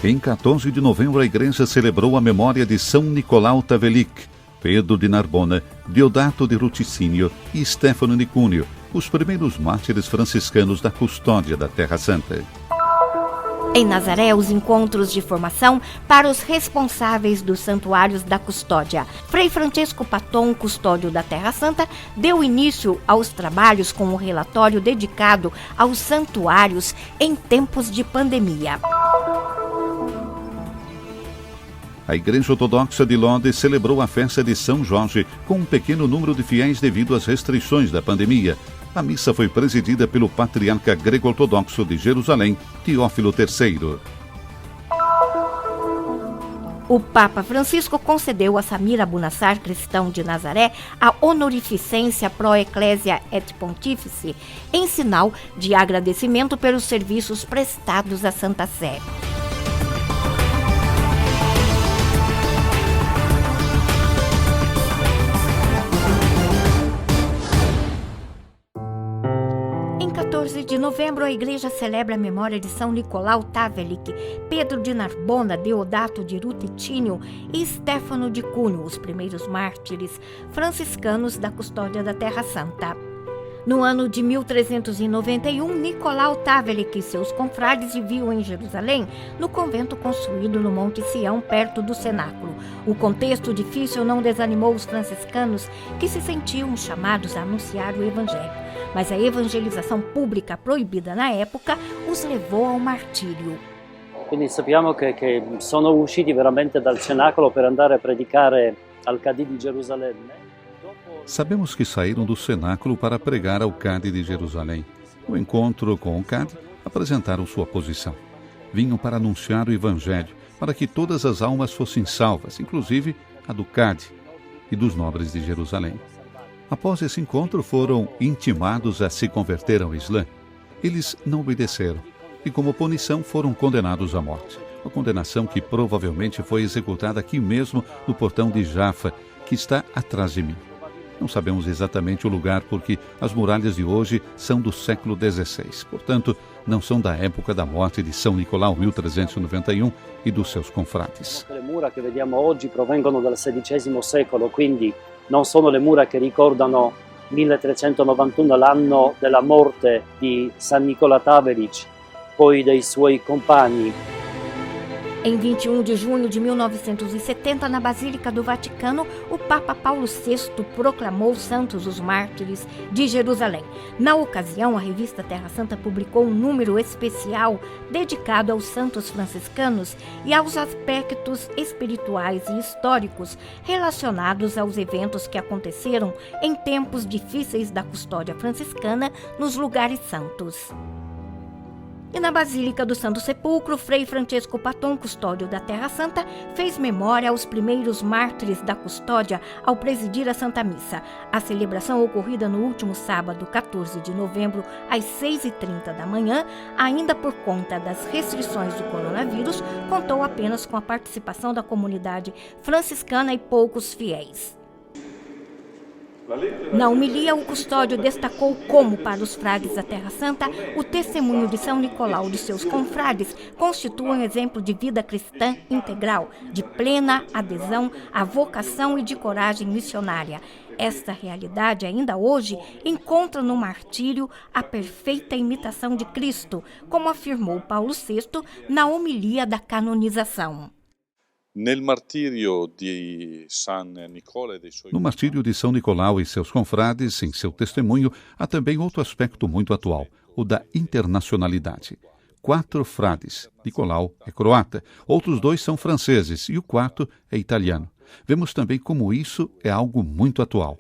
Em 14 de novembro, a igreja celebrou a memória de São Nicolau Tavelic, Pedro de Narbona, Deodato de Ruticínio e Stefano de Cuneo, os primeiros mártires franciscanos da custódia da Terra Santa. Em Nazaré, os encontros de formação para os responsáveis dos santuários da custódia. Frei Francesco Paton, custódio da Terra Santa, deu início aos trabalhos com um relatório dedicado aos santuários em tempos de pandemia. A Igreja Ortodoxa de Lodz celebrou a festa de São Jorge com um pequeno número de fiéis devido às restrições da pandemia. A missa foi presidida pelo patriarca grego-ortodoxo de Jerusalém, Teófilo III. O Papa Francisco concedeu a Samir Abunassar, cristão de Nazaré, a honorificência Pro Ecclesia et Pontifice, em sinal de agradecimento pelos serviços prestados à Santa Sé. Em 14 de novembro, a igreja celebra a memória de São Nicolau Tavelic, Pedro de Narbona, Deodato de Ruticínio e Stefano de Cuneo, os primeiros mártires franciscanos da custódia da Terra Santa. No ano de 1391, Nicolau Tavelic e seus confrades viviam em Jerusalém, no convento construído no Monte Sião, perto do cenáculo. O contexto difícil não desanimou os franciscanos, que se sentiam chamados a anunciar o evangelho. Mas a evangelização pública proibida na época os levou ao martírio. Quindi sappiamo che sono usciti veramente dal cenacolo per andare a predicare al Cadi di Gerusalemme. Sabemos que saíram do cenáculo para pregar ao Cadi de Jerusalém. No encontro com o Cadi, apresentaram sua posição. Vinham para anunciar o evangelho, para que todas as almas fossem salvas, inclusive a do Cadi e dos nobres de Jerusalém. Após esse encontro, foram intimados a se converter ao Islã. Eles não obedeceram e, como punição, foram condenados à morte. Uma condenação que provavelmente foi executada aqui mesmo no portão de Jaffa, que está atrás de mim. Não sabemos exatamente o lugar porque as muralhas de hoje são do século XVI. Portanto, não são da época da morte de São Nicolau, 1391, e dos seus confrades. Le mura che vediamo oggi provengono dal XVI secolo, quindi non sono le mura che ricordano 1391, l'anno della morte di San Nicola Tavelic, poi dei suoi compagni. Em 21 de junho de 1970, na Basílica do Vaticano, o Papa Paulo VI proclamou santos os mártires de Jerusalém. Na ocasião, a revista Terra Santa publicou um número especial dedicado aos santos franciscanos e aos aspectos espirituais e históricos relacionados aos eventos que aconteceram em tempos difíceis da custódia franciscana nos lugares santos. E na Basílica do Santo Sepulcro, Frei Francesco Paton, custódio da Terra Santa, fez memória aos primeiros mártires da custódia ao presidir a Santa Missa. A celebração, ocorrida no último sábado, 14 de novembro, às 6h30 da manhã, ainda por conta das restrições do coronavírus, contou apenas com a participação da comunidade franciscana e poucos fiéis. Na homilia, o custódio destacou como, para os frades da Terra Santa, o testemunho de São Nicolau e de seus confrades constitui um exemplo de vida cristã integral, de plena adesão à vocação e de coragem missionária. Esta realidade, ainda hoje, encontra no martírio a perfeita imitação de Cristo, como afirmou Paulo VI na homilia da canonização. No martírio de São Nicolau e seus confrades, em seu testemunho, há também outro aspecto muito atual, o da internacionalidade. 4 frades. Nicolau é croata, outros 2 são franceses e o 4º é italiano. Vemos também como isso é algo muito atual.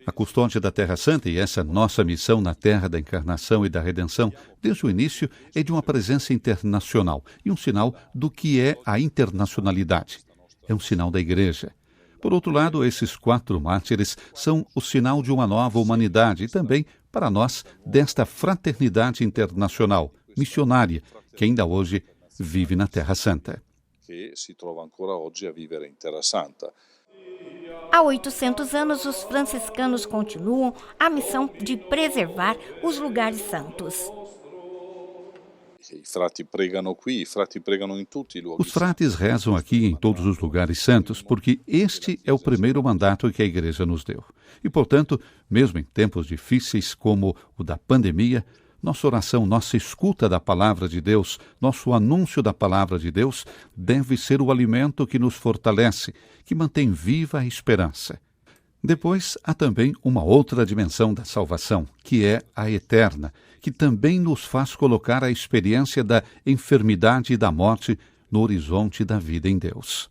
A custódia da Terra Santa e essa nossa missão na Terra da Encarnação e da Redenção, desde o início, é de uma presença internacional e um sinal do que é a internacionalidade. É um sinal da Igreja. Por outro lado, esses 4 mártires são o sinal de uma nova humanidade e também, para nós, desta fraternidade internacional, missionária, que ainda hoje vive na Terra Santa. Há 800 anos, os franciscanos continuam a missão de preservar os lugares santos. Os frates rezam aqui em todos os lugares santos, porque este é o primeiro mandato que a Igreja nos deu. E, portanto, mesmo em tempos difíceis como o da pandemia, nossa oração, nossa escuta da palavra de Deus, nosso anúncio da palavra de Deus deve ser o alimento que nos fortalece, que mantém viva a esperança. Depois, há também uma outra dimensão da salvação, que é a eterna, que também nos faz colocar a experiência da enfermidade e da morte no horizonte da vida em Deus.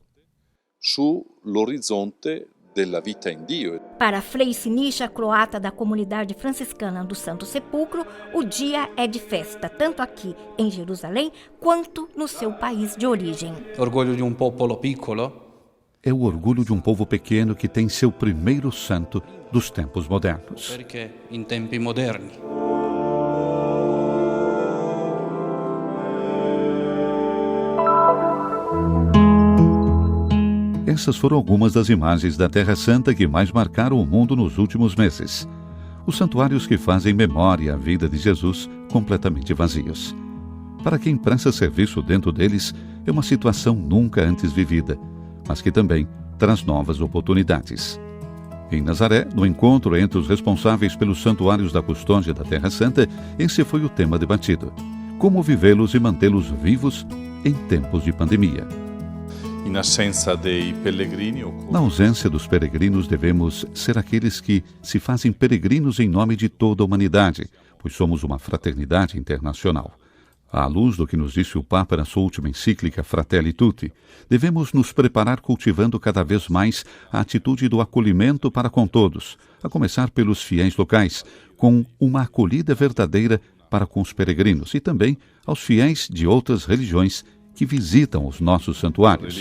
Sull'orizzonte della vita in Dio. Para Frei Sinisha, croata da comunidade franciscana do Santo Sepulcro, o dia é de festa, tanto aqui em Jerusalém quanto no seu país de origem. Orgulho de um popolo piccolo. É o orgulho de um povo pequeno que tem seu primeiro santo dos tempos modernos. Perché in tempi moderni. Essas foram algumas das imagens da Terra Santa que mais marcaram o mundo nos últimos meses. Os santuários que fazem memória à vida de Jesus completamente vazios. Para quem presta serviço dentro deles, é uma situação nunca antes vivida, mas que também traz novas oportunidades. Em Nazaré, no encontro entre os responsáveis pelos santuários da custódia da Terra Santa, esse foi o tema debatido. Como vivê-los e mantê-los vivos em tempos de pandemia. Na ausência dos peregrinos, devemos ser aqueles que se fazem peregrinos em nome de toda a humanidade, pois somos uma fraternidade internacional. À luz do que nos disse o Papa na sua última encíclica Fratelli Tutti, devemos nos preparar cultivando cada vez mais a atitude do acolhimento para com todos, a começar pelos fiéis locais, com uma acolhida verdadeira para com os peregrinos e também aos fiéis de outras religiões que visitam os nossos santuários.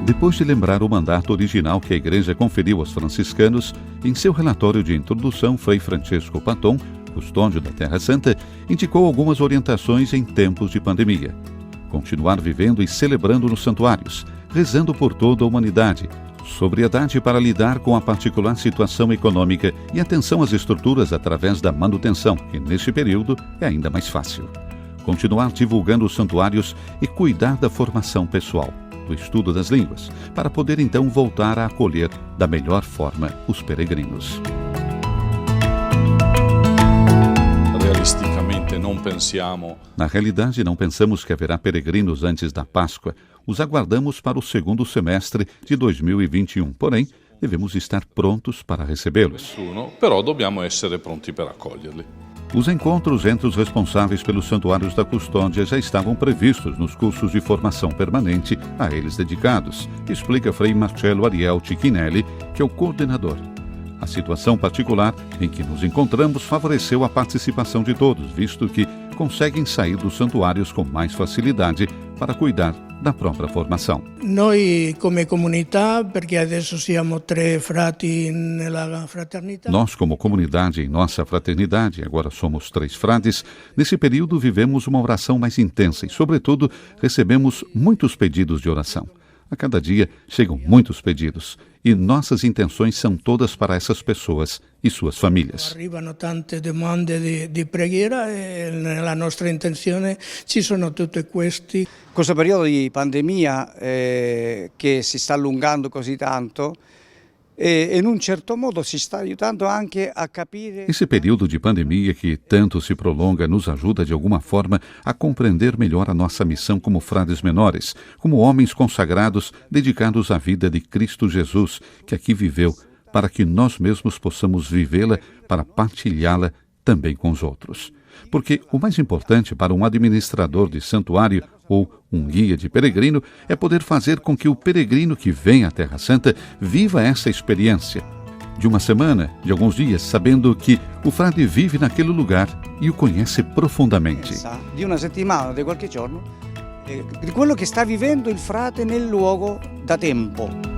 Depois de lembrar o mandato original que a Igreja conferiu aos franciscanos, em seu relatório de introdução, Frei Francesco Patton, custódio da Terra Santa, indicou algumas orientações em tempos de pandemia. Continuar vivendo e celebrando nos santuários, rezando por toda a humanidade, sobriedade para lidar com a particular situação econômica e atenção às estruturas através da manutenção, que neste período é ainda mais fácil. Continuar divulgando os santuários e cuidar da formação pessoal, do estudo das línguas, para poder então voltar a acolher da melhor forma os peregrinos. Na realidade, não pensamos que haverá peregrinos antes da Páscoa. Os aguardamos para o segundo semestre de 2021. Porém, devemos estar prontos para recebê-los. Os encontros entre os responsáveis pelos santuários da custódia já estavam previstos nos cursos de formação permanente a eles dedicados, explica Frei Marcello Ariel Cicchinelli, que é o coordenador. A situação particular em que nos encontramos favoreceu a participação de todos, visto que conseguem sair dos santuários com mais facilidade para cuidar da própria formação. Noi come comunità, perché adesso siamo 3 frati nella fraternità. Nós como comunidade em nossa fraternidade, agora somos 3 frades, nesse período vivemos uma oração mais intensa e, sobretudo, recebemos muitos pedidos de oração. A cada dia chegam muitos pedidos e nossas intenções são todas para essas pessoas e suas famílias. Arrivano tante domande di preghiera e nella nostra intenzione ci sono tutti questi. Questo periodo di pandemia che si sta allungando così tanto e in un certo modo si sta aiutando anche a capire. Esse período de pandemia que tanto se prolonga nos ajuda de alguma forma a compreender melhor a nossa missão como frades menores, como homens consagrados dedicados à vida de Cristo Jesus, que aqui viveu, para que nós mesmos possamos vivê-la para partilhá-la também com os outros. Porque o mais importante para um administrador de santuário ou um guia de peregrino é poder fazer com que o peregrino que vem à Terra Santa viva essa experiência de uma semana, de alguns dias, sabendo que o frade vive naquele lugar e o conhece profundamente. Di una settimana, di qualche giorno, di quello che sta vivendo il frate nel luogo da tempo.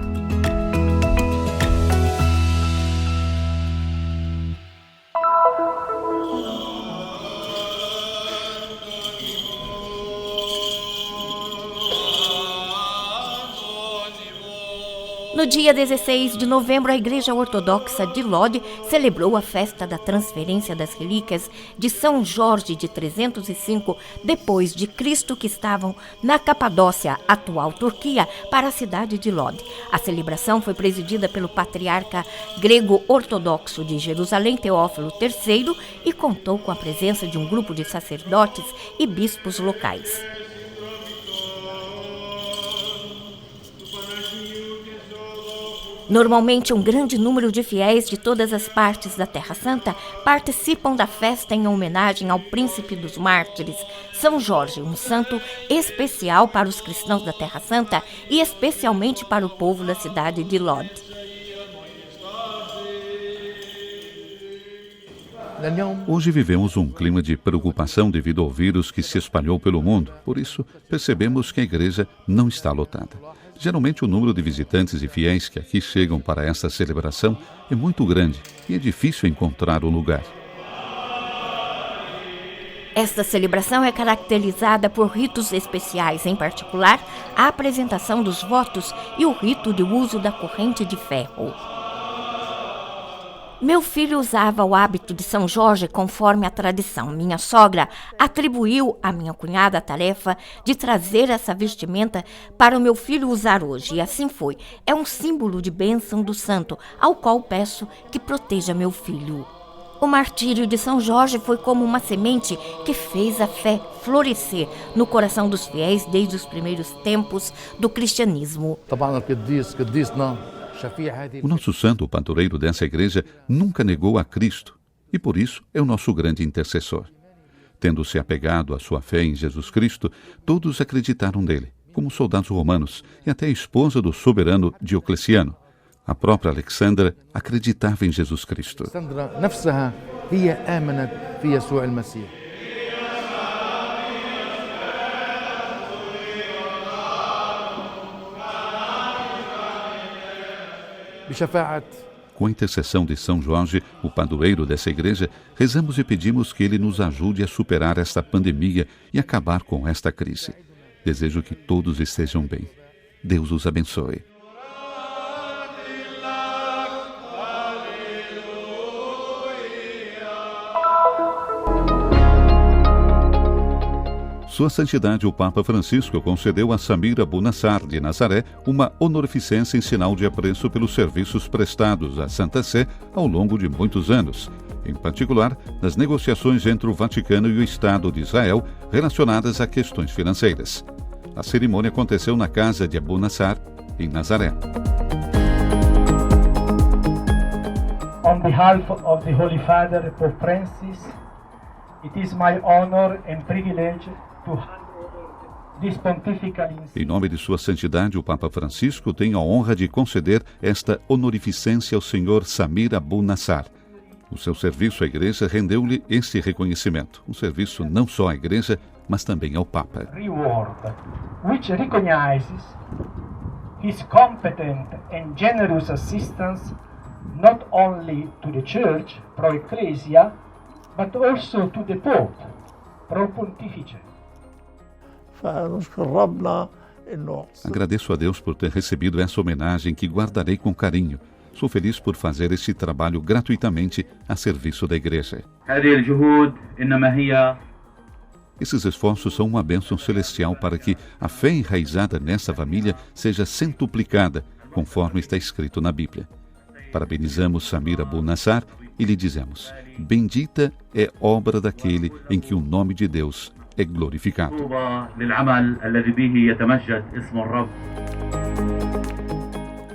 No dia 16 de novembro, a Igreja Ortodoxa de Lod celebrou a festa da transferência das relíquias de São Jorge de 305 depois de Cristo, que estavam na Capadócia, atual Turquia, para a cidade de Lod. A celebração foi presidida pelo patriarca grego ortodoxo de Jerusalém, Teófilo III, e contou com a presença de um grupo de sacerdotes e bispos locais. Normalmente, um grande número de fiéis de todas as partes da Terra Santa participam da festa em homenagem ao príncipe dos mártires, São Jorge, um santo especial para os cristãos da Terra Santa e especialmente para o povo da cidade de Lod. Hoje vivemos um clima de preocupação devido ao vírus que se espalhou pelo mundo. Por isso, percebemos que a igreja não está lotada. Geralmente, o número de visitantes e fiéis que aqui chegam para esta celebração é muito grande e é difícil encontrar um lugar. Esta celebração é caracterizada por ritos especiais, em particular, a apresentação dos votos e o rito de uso da corrente de ferro. Meu filho usava o hábito de São Jorge conforme a tradição. Minha sogra atribuiu à minha cunhada a tarefa de trazer essa vestimenta para o meu filho usar hoje. E assim foi. É um símbolo de bênção do santo, ao qual peço que proteja meu filho. O martírio de São Jorge foi como uma semente que fez a fé florescer no coração dos fiéis desde os primeiros tempos do cristianismo. O nosso santo, o padroeiro dessa igreja, nunca negou a Cristo e, por isso, é o nosso grande intercessor. Tendo se apegado à sua fé em Jesus Cristo, todos acreditaram nele, como soldados romanos e até a esposa do soberano Diocleciano. A própria Alexandra acreditava em Jesus Cristo. Com a intercessão de São Jorge, o padroeiro dessa igreja, rezamos e pedimos que ele nos ajude a superar esta pandemia e acabar com esta crise. Desejo que todos estejam bem. Deus os abençoe. Sua Santidade o Papa Francisco concedeu a Samir Abu Nassar de Nazaré uma honorificência em sinal de apreço pelos serviços prestados à Santa Sé ao longo de muitos anos, em particular nas negociações entre o Vaticano e o Estado de Israel relacionadas a questões financeiras. A cerimônia aconteceu na casa de Abu Nassar, em Nazaré. On behalf of the Holy Father, Pope Francis, it is my honor and privilege to hand over this pontifical insigne. Em nome de Sua Santidade, o Papa Francisco tem a honra de conceder esta honorificência ao Sr. Samir Abu Nassar. O seu serviço à Igreja rendeu-lhe este reconhecimento, um serviço não só à Igreja, mas também ao Papa. Reward, which recognizes his competent and generous assistance not only to the Church, pro Ecclesia, but also to the Pope, pro Pontifice. Agradeço a Deus por ter recebido essa homenagem que guardarei com carinho. Sou feliz por fazer este trabalho gratuitamente a serviço da Igreja. Esses esforços são uma bênção celestial para que a fé enraizada nessa família seja centuplicada, conforme está escrito na Bíblia. Parabenizamos Samir Abu Nassar e lhe dizemos: bendita é obra daquele em que o nome de Deus é glorificado.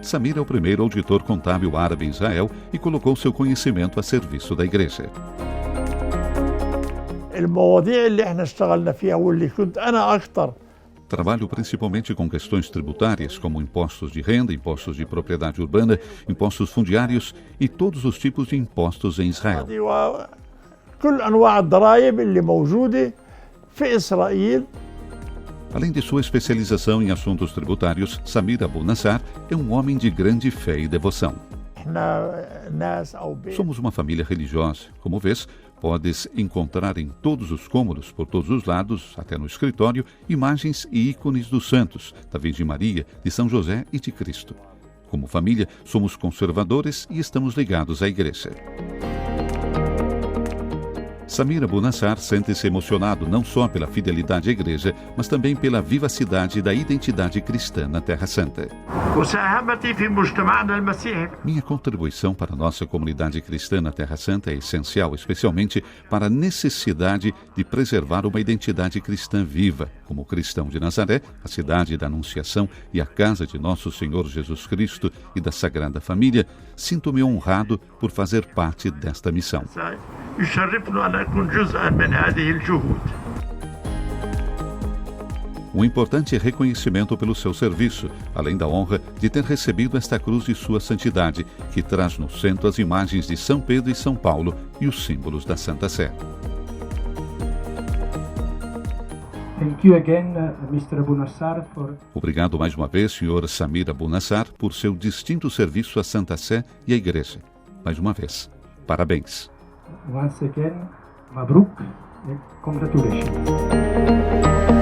Samir é o primeiro auditor contábil árabe em Israel e colocou seu conhecimento a serviço da Igreja. Trabalho principalmente com questões tributárias, como impostos de renda, impostos de propriedade urbana, impostos fundiários e todos os tipos de impostos em Israel. Além de sua especialização em assuntos tributários, Samir Abu Nassar é um homem de grande fé e devoção. Somos uma família religiosa. Como vês, podes encontrar em todos os cômodos, por todos os lados, até no escritório, imagens e ícones dos santos, da Virgem Maria, de São José e de Cristo. Como família, somos conservadores e estamos ligados à Igreja. Samir Abu Nassar sente-se emocionado não só pela fidelidade à Igreja, mas também pela vivacidade da identidade cristã na Terra Santa. Minha contribuição para a nossa comunidade cristã na Terra Santa é essencial, especialmente para a necessidade de preservar uma identidade cristã viva. Como cristão de Nazaré, a cidade da Anunciação e a casa de nosso Senhor Jesus Cristo e da Sagrada Família, sinto-me honrado por fazer parte desta missão. Um importante reconhecimento pelo seu serviço, além da honra de ter recebido esta cruz de sua santidade, que traz no centro as imagens de São Pedro e São Paulo e os símbolos da Santa Sé. Thank you again, Mr. Abu Nassar, Obrigado mais uma vez, Sr. Samir Abu Nassar, por seu distinto serviço à Santa Sé e à Igreja. Mais uma vez, parabéns. Once again, Mabruk and congratulations.